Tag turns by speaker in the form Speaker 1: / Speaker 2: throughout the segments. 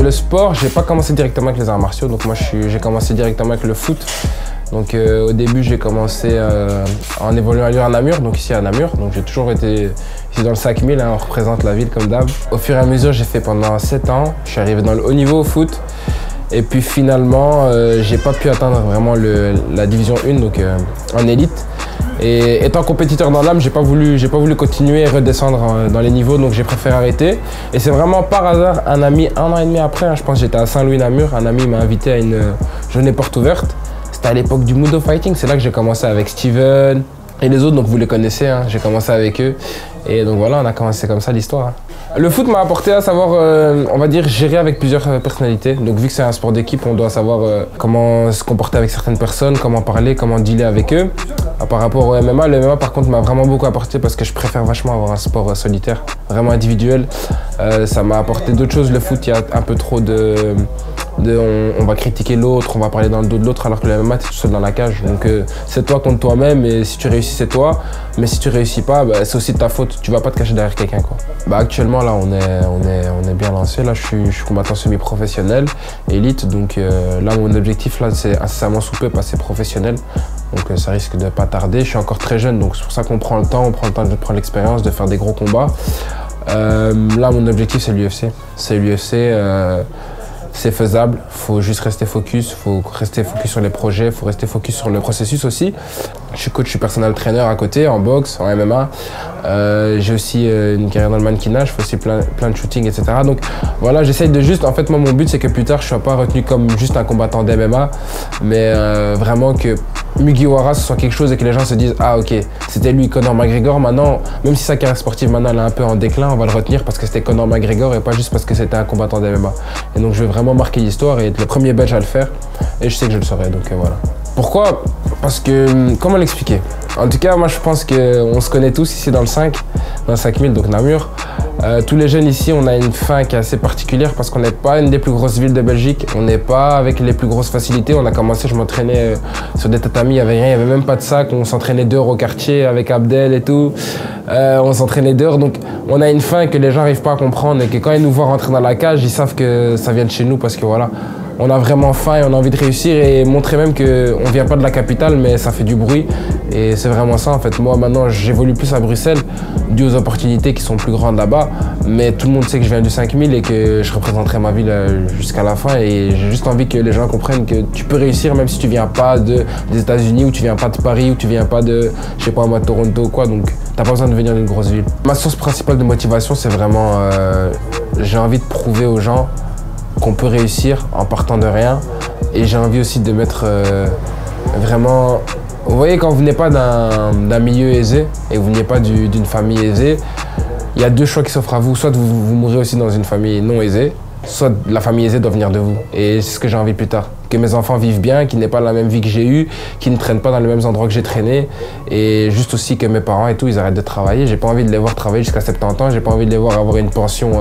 Speaker 1: le sport, j'ai pas commencé directement avec les arts martiaux. Donc moi, j'ai commencé directement avec le foot. Donc au début, j'ai commencé en évoluant à Namur, donc ici à Namur. Donc j'ai toujours été ici dans le 5000, hein, on représente la ville comme d'hab. Au fur et à mesure, j'ai fait pendant 7 ans. Je suis arrivé dans le haut niveau au foot. Et puis finalement, j'ai pas pu atteindre vraiment la division 1, donc en élite. Et étant compétiteur dans l'âme, j'ai pas voulu continuer et redescendre dans les niveaux, donc j'ai préféré arrêter. Et c'est vraiment par hasard, un ami, 1 an et demi après, hein, je pense que j'étais à Saint-Louis-Namur, un ami m'a invité à une journée porte ouverte. C'était à l'époque du Mundo Fighting, c'est là que j'ai commencé avec Steven et les autres, donc vous les connaissez, hein, j'ai commencé avec eux. Et donc voilà, on a commencé comme ça l'histoire. Hein. Le foot m'a apporté à savoir, on va dire, gérer avec plusieurs personnalités. Donc vu que c'est un sport d'équipe, on doit savoir comment se comporter avec certaines personnes, comment parler, comment dealer avec eux. Par rapport au MMA, le MMA par contre m'a vraiment beaucoup apporté parce que je préfère vachement avoir un sport solitaire, vraiment individuel. Ça m'a apporté d'autres choses. Le foot, il y a un peu trop on va critiquer l'autre, on va parler dans le dos de l'autre, alors que le MMA, tu es tout seul dans la cage. Donc c'est toi contre toi-même, et si tu réussis, c'est toi. Mais si tu réussis pas, bah, c'est aussi de ta faute. Tu vas pas te cacher derrière quelqu'un, quoi. Bah, actuellement, là, on est bien lancé. Là, je suis combattant semi-professionnel, élite. Donc là, mon objectif, là, c'est incessamment sous peu passer professionnel. Donc ça risque de pas tarder. Je suis encore très jeune, donc c'est pour ça qu'on prend le temps. On prend le temps de prendre l'expérience, de faire des gros combats. Là, mon objectif, c'est l'UFC. C'est l'UFC. C'est faisable, faut juste rester focus, faut rester focus sur les projets, faut rester focus sur le processus aussi. Je suis coach, je suis personal trainer à côté, en boxe, en MMA. J'ai aussi une carrière dans le mannequinage, je fais aussi plein de shooting, etc. Donc voilà, j'essaye de juste, en fait, moi, mon but, c'est que plus tard, je ne sois pas retenu comme juste un combattant d'MMA, mais vraiment que Mugiwara, ce soit quelque chose et que les gens se disent « Ah, ok, c'était lui, Conor McGregor. Maintenant, même si sa carrière sportive, maintenant, elle est un peu en déclin, on va le retenir parce que c'était Conor McGregor et pas juste parce que c'était un combattant d'MMA. » Et donc, je vais vraiment marquer l'histoire et être le premier Belge à le faire. Et je sais que je le saurai, donc voilà. Pourquoi? Parce que, comment l'expliquer? En tout cas, moi, je pense qu'on se connaît tous ici dans le 5000, donc Namur. Tous les jeunes ici, on a une fin qui est assez particulière parce qu'on n'est pas une des plus grosses villes de Belgique. On n'est pas avec les plus grosses facilités. On a commencé, je m'entraînais sur des tatamis, il n'y avait rien, il n'y avait même pas de sac. On s'entraînait dehors au quartier avec Abdel et tout. On s'entraînait dehors, donc on a une fin que les gens n'arrivent pas à comprendre et que quand ils nous voient rentrer dans la cage, ils savent que ça vient de chez nous parce que voilà. On a vraiment faim et on a envie de réussir et montrer même qu'on ne vient pas de la capitale, mais ça fait du bruit. Et c'est vraiment ça en fait. Moi maintenant j'évolue plus à Bruxelles, dû aux opportunités qui sont plus grandes là-bas. Mais tout le monde sait que je viens du 5000 et que je représenterai ma ville jusqu'à la fin. Et j'ai juste envie que les gens comprennent que tu peux réussir même si tu viens pas des États-Unis ou tu viens pas de Paris ou tu viens pas de, je sais pas moi, de Toronto ou quoi. Donc t'as pas besoin de venir d'une grosse ville. Ma source principale de motivation, c'est vraiment j'ai envie de prouver aux gens qu'on peut réussir en partant de rien. Et j'ai envie aussi de mettre vraiment... Vous voyez, quand vous venez pas d'un milieu aisé et vous venez pas d'une famille aisée, il y a deux choix qui s'offrent à vous. Soit vous mourrez aussi dans une famille non aisée, soit la famille aisée doit venir de vous. Et c'est ce que j'ai envie plus tard. Que mes enfants vivent bien, qu'ils n'aient pas la même vie que j'ai eue, qu'ils ne traînent pas dans les mêmes endroits que j'ai traîné. Et juste aussi que mes parents et tout, ils arrêtent de travailler. J'ai pas envie de les voir travailler jusqu'à 70 ans. J'ai pas envie de les voir avoir une pension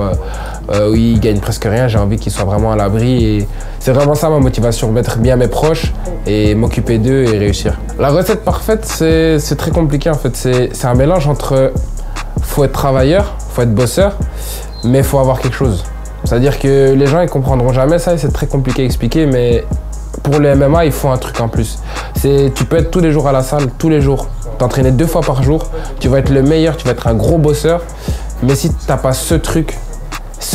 Speaker 1: où ils gagnent presque rien. J'ai envie qu'ils soient vraiment à l'abri. Et c'est vraiment ça ma motivation, mettre bien mes proches et m'occuper d'eux et réussir. La recette parfaite, c'est très compliqué en fait. C'est un mélange entre faut être travailleur, faut être bosseur, mais il faut avoir quelque chose. C'est-à-dire que les gens ils comprendront jamais ça et c'est très compliqué à expliquer, mais pour le MMA, il faut un truc en plus. Tu peux être tous les jours à la salle, tous les jours, t'entraîner 2 fois par jour, tu vas être le meilleur, tu vas être un gros bosseur, mais si t'as pas ce truc,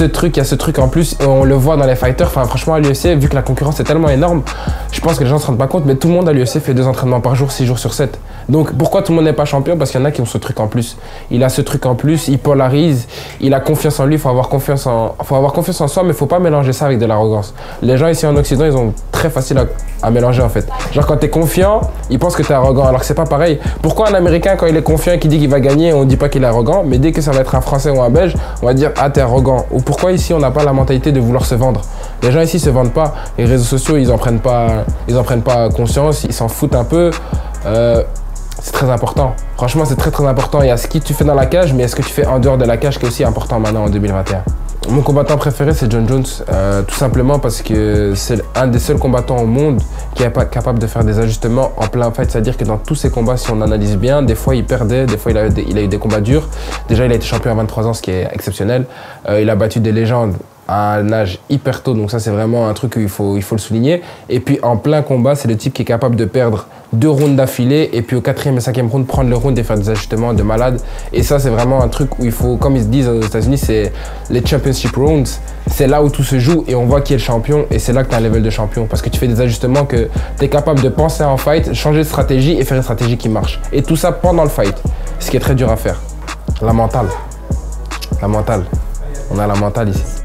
Speaker 1: il y a ce truc en plus, et on le voit dans les fighters, enfin franchement à l'UFC, vu que la concurrence est tellement énorme, je pense que les gens ne se rendent pas compte, mais tout le monde à l'UFC fait 2 entraînements par jour, 6 jours sur 7. Donc pourquoi tout le monde n'est pas champion? Parce qu'il y en a qui ont ce truc en plus. Il a ce truc en plus, il polarise, il a confiance en lui, il faut avoir confiance en soi, mais il ne faut pas mélanger ça avec de l'arrogance. Les gens ici en Occident, ils ont très facile à mélanger en fait. Genre quand tu es confiant, ils pensent que tu es arrogant, alors que c'est pas pareil. Pourquoi un Américain, quand il est confiant et qu'il dit qu'il va gagner, on ne dit pas qu'il est arrogant, mais dès que ça va être un Français ou un Belge, on va dire « Ah, t'es arrogant ». Ou pourquoi ici on n'a pas la mentalité de vouloir se vendre? Les gens ici se vendent pas, les réseaux sociaux ils en prennent pas conscience, ils s'en foutent un peu. C'est très important, franchement c'est très important. Il y a ce que tu fais dans la cage, mais est-ce que tu fais en dehors de la cage qui est aussi important maintenant en 2021. Mon combattant préféré c'est John Jones, tout simplement parce que c'est un des seuls combattants au monde qui est capable de faire des ajustements en plein fight. C'est-à-dire que dans tous ses combats, si on analyse bien, des fois il perdait, des fois il a eu des combats durs. Déjà il a été champion à 23 ans, ce qui est exceptionnel. Il a battu des légendes à un âge hyper tôt, donc ça c'est vraiment un truc qu'il faut le souligner. Et puis en plein combat, c'est le type qui est capable de perdre 2 rounds d'affilée et puis au 4e et 5e round prendre le round et faire des ajustements de malade. Et ça c'est vraiment un truc où il faut, comme ils se disent aux États-Unis, c'est les championship rounds. C'est là où tout se joue et on voit qui est le champion et c'est là que tu as un level de champion parce que tu fais des ajustements que tu es capable de penser en fight, changer de stratégie et faire une stratégie qui marche. Et tout ça pendant le fight, ce qui est très dur à faire. La mentale. La mentale. On a la mentale ici.